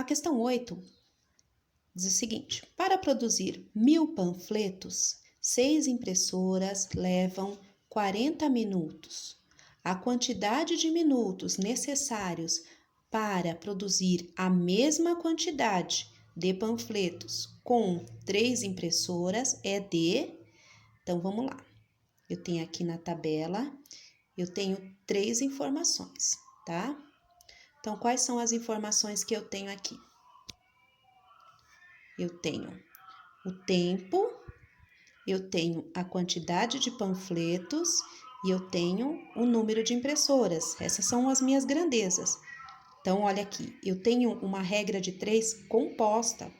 A questão 8 diz o seguinte: para produzir 1000 panfletos, 6 impressoras levam 40 minutos. A quantidade de minutos necessários para produzir a mesma quantidade de panfletos com 3 impressoras é de... Então, vamos lá. Eu tenho aqui na tabela, eu tenho 3 informações, tá? Então, quais são as informações que eu tenho aqui? Eu tenho o tempo, eu tenho a quantidade de panfletos e eu tenho o número de impressoras. Essas são as minhas grandezas. Então, olha aqui, eu tenho uma regra de 3 composta,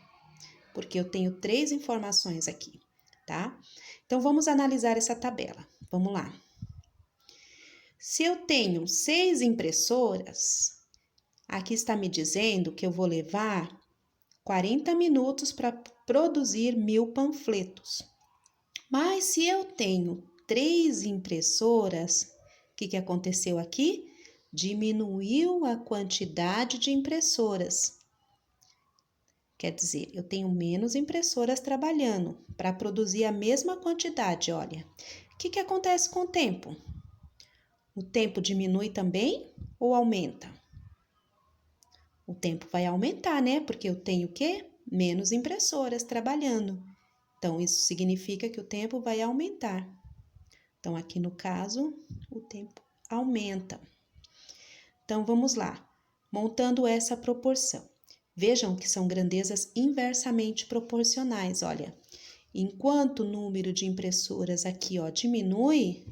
porque eu tenho 3 informações aqui, tá? Então, vamos analisar essa tabela. Vamos lá. Se eu tenho 6 impressoras, aqui está me dizendo que eu vou levar 40 minutos para produzir 1000 panfletos. Mas se eu tenho 3 impressoras, o que aconteceu aqui? Diminuiu a quantidade de impressoras. Quer dizer, eu tenho menos impressoras trabalhando para produzir a mesma quantidade, olha. O que acontece com o tempo? O tempo diminui também ou aumenta? O tempo vai aumentar, né? Porque eu tenho o quê? Menos impressoras trabalhando. Então, isso significa que o tempo vai aumentar. Então, aqui no caso, o tempo aumenta. Então, vamos lá. Montando essa proporção. Vejam que são grandezas inversamente proporcionais, olha. Enquanto o número de impressoras aqui, ó, diminui,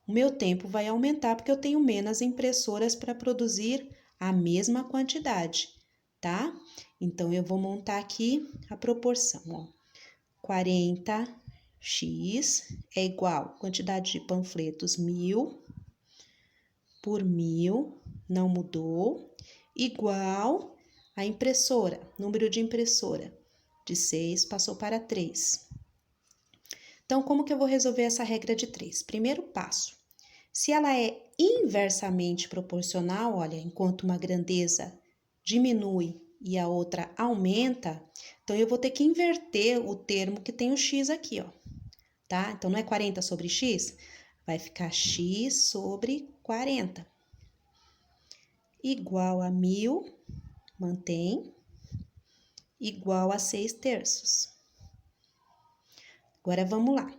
o meu tempo vai aumentar, porque eu tenho menos impressoras para produzir a mesma quantidade, tá? Então, eu vou montar aqui a proporção, ó. 40x é igual a quantidade de panfletos 1000 por 1000, não mudou, igual a impressora, número de impressora, de 6 passou para 3. Então, como que eu vou resolver essa regra de 3? Primeiro passo, se ela é inversamente proporcional, olha, enquanto uma grandeza diminui e a outra aumenta, então eu vou ter que inverter o termo que tem o x aqui, ó, tá? Então, não é 40 sobre x? Vai ficar x sobre 40. Igual a 1000, mantém, igual a 6/3. Agora, vamos lá.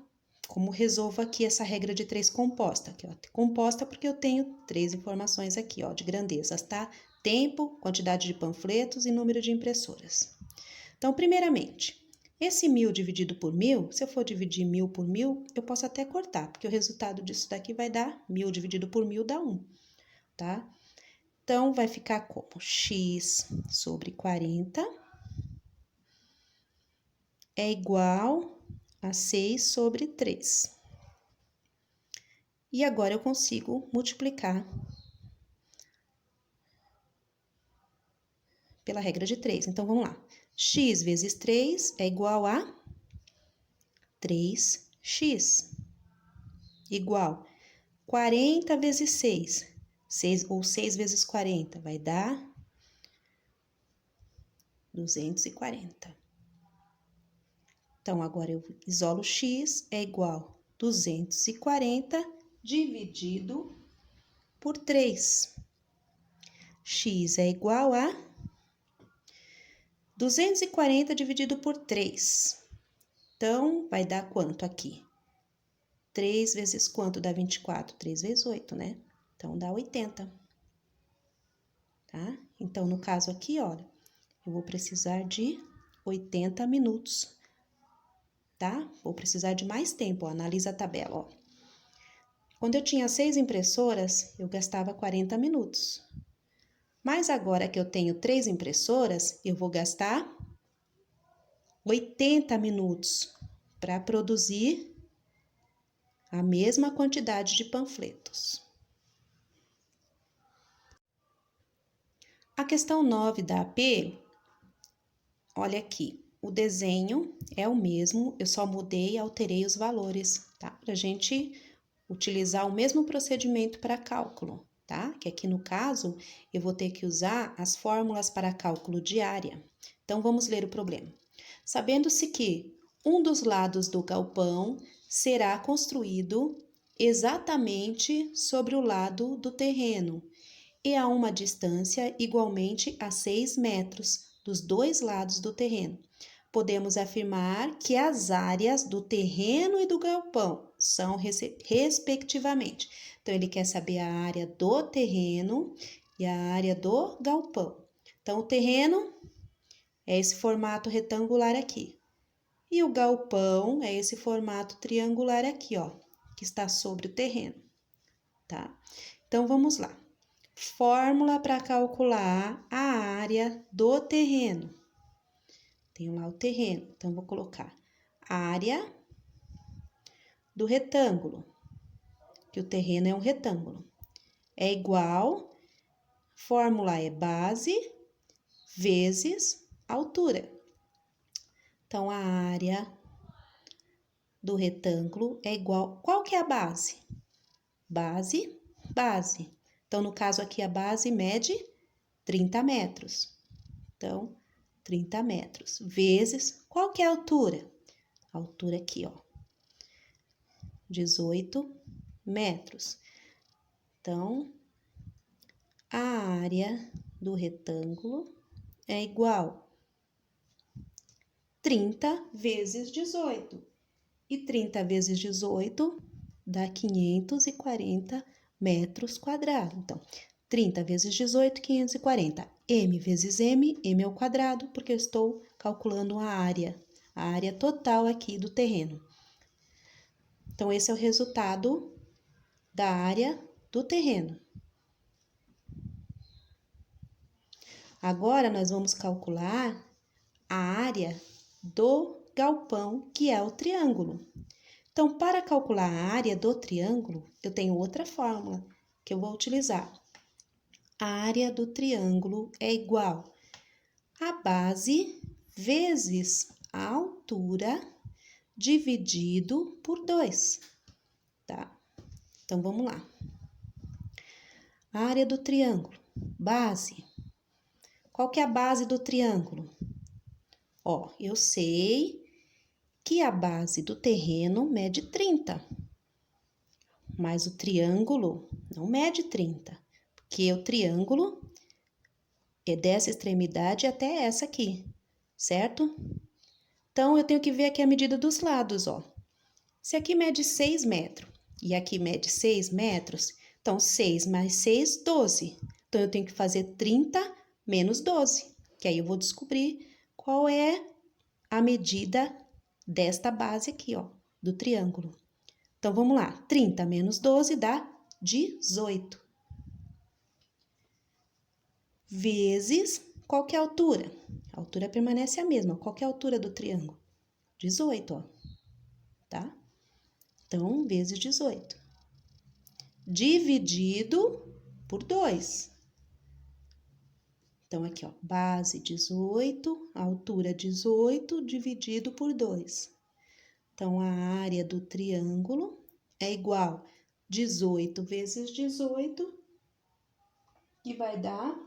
Como resolvo aqui essa regra de 3 composta? Aqui, ó, composta porque eu tenho 3 informações aqui, ó, de grandezas, tá? Tempo, quantidade de panfletos e número de impressoras. Então, primeiramente, esse 1000 dividido por 1000, se eu for dividir 1000 por 1000, eu posso até cortar, porque o resultado disso daqui vai dar 1000 dividido por 1000 dá 1, tá? Então, vai ficar como x sobre 40 é igual a 6 sobre 3. E agora eu consigo multiplicar pela regra de 3. Então, vamos lá. X vezes 3 é igual a 3x. Igual 40 vezes 6. 6 ou 6 vezes 40 vai dar 240. Então, agora eu isolo x é igual a 240 dividido por 3. X é igual a 240 dividido por 3. Então, vai dar quanto aqui? 3 vezes quanto dá 24? 3 vezes 8, né? Então, dá 80. Tá? Então, no caso aqui, olha, eu vou precisar de 80 minutos, tá? Vou precisar de mais tempo, ó, analisa a tabela, ó. Quando eu tinha 6 impressoras, eu gastava 40 minutos. Mas agora que eu tenho 3 impressoras, eu vou gastar 80 minutos para produzir a mesma quantidade de panfletos. A questão 9 da AP, olha aqui, o desenho é o mesmo, eu só mudei e alterei os valores, tá? Para a gente utilizar o mesmo procedimento para cálculo. tá? Que aqui no caso, eu vou ter que usar as fórmulas para cálculo de área. Então, vamos ler o problema. Sabendo-se que um dos lados do galpão será construído exatamente sobre o lado do terreno e a uma distância igualmente a 6 metros dos dois lados do terreno. Podemos afirmar que as áreas do terreno e do galpão são respectivamente. Então, ele quer saber a área do terreno e a área do galpão. Então, o terreno é esse formato retangular aqui. E o galpão é esse formato triangular aqui, ó, que está sobre o terreno, tá? Então, vamos lá. Fórmula para calcular a área do terreno. Tenho lá o terreno, então vou colocar área do retângulo, que o terreno é um retângulo. É igual, fórmula é base vezes altura. Então, a área do retângulo é igual... Qual que é a base? Base. Então, no caso aqui, a base mede 30 metros. Então, 30 metros. Vezes... Qual que é a altura? A altura aqui, ó. 18 metros. Então, a área do retângulo é igual 30 vezes 18. E 30 vezes 18 dá 540 metros quadrados. Então, 30 vezes 18, 540. M vezes M, M ao quadrado, porque eu estou calculando a área total aqui do terreno. Então, esse é o resultado da área do terreno. Agora, nós vamos calcular a área do galpão, que é o triângulo. Então, para calcular a área do triângulo, eu tenho outra fórmula que eu vou utilizar. A área do triângulo é igual a base vezes a altura dividido por 2, tá? Então, vamos lá. A área do triângulo, base. Qual que é a base do triângulo? Ó, eu sei que a base do terreno mede 30, mas o triângulo não mede 30, porque o triângulo é dessa extremidade até essa aqui, certo? Então, eu tenho que ver aqui a medida dos lados, ó. Se aqui mede 6 metros e aqui mede 6 metros, então 6 mais 6, 12. Então, eu tenho que fazer 30 menos 12, que aí eu vou descobrir qual é a medida desta base aqui, ó, do triângulo. Então, vamos lá. 30 menos 12 dá 18. Vezes, qual que é a altura? A altura permanece a mesma. Qual que é a altura do triângulo? 18, ó. Tá? Então, vezes 18. Dividido por 2. Então, aqui, ó, base 18, altura 18, dividido por 2. Então, a área do triângulo é igual 18 vezes 18, que vai dar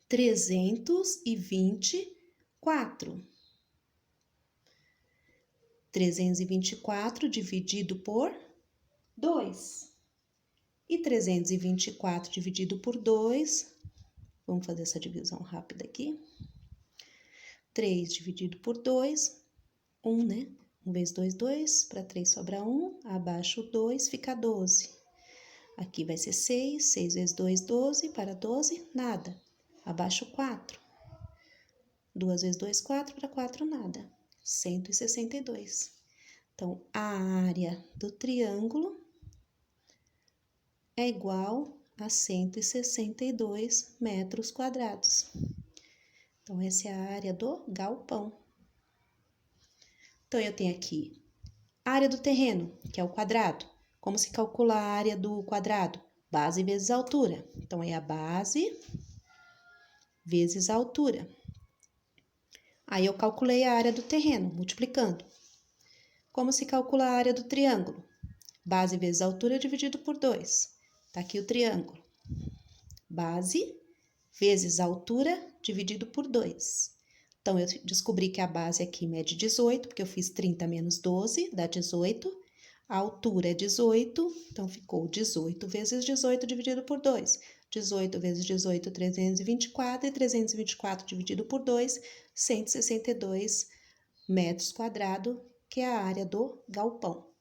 324. 324 dividido por 2. E 324 dividido por 2, vamos fazer essa divisão rápida aqui. 3 dividido por 2, 1, né? 1 vezes 2, 2. Para 3 sobra 1, abaixo 2, fica 12. Aqui vai ser 6, 6 vezes 2, 12. Para 12, nada. Abaixo 4. 2 vezes 2, 4. Para 4, nada. 162. Então, a área do triângulo é igual a 162 metros quadrados. Então, essa é a área do galpão. Então, eu tenho aqui a área do terreno, que é o quadrado. Como se calcula a área do quadrado? Base vezes altura. Então, é a base vezes a altura. Aí, eu calculei a área do terreno, multiplicando. Como se calcula a área do triângulo? Base vezes altura dividido por 2. Tá aqui o triângulo. base vezes a altura dividido por 2. Então, eu descobri que a base aqui mede 18, porque eu fiz 30 menos 12, dá 18. A altura é 18, então ficou 18 vezes 18 dividido por 2. 18 vezes 18, 324, e 324 dividido por 2, 162 metros quadrados, que é a área do galpão.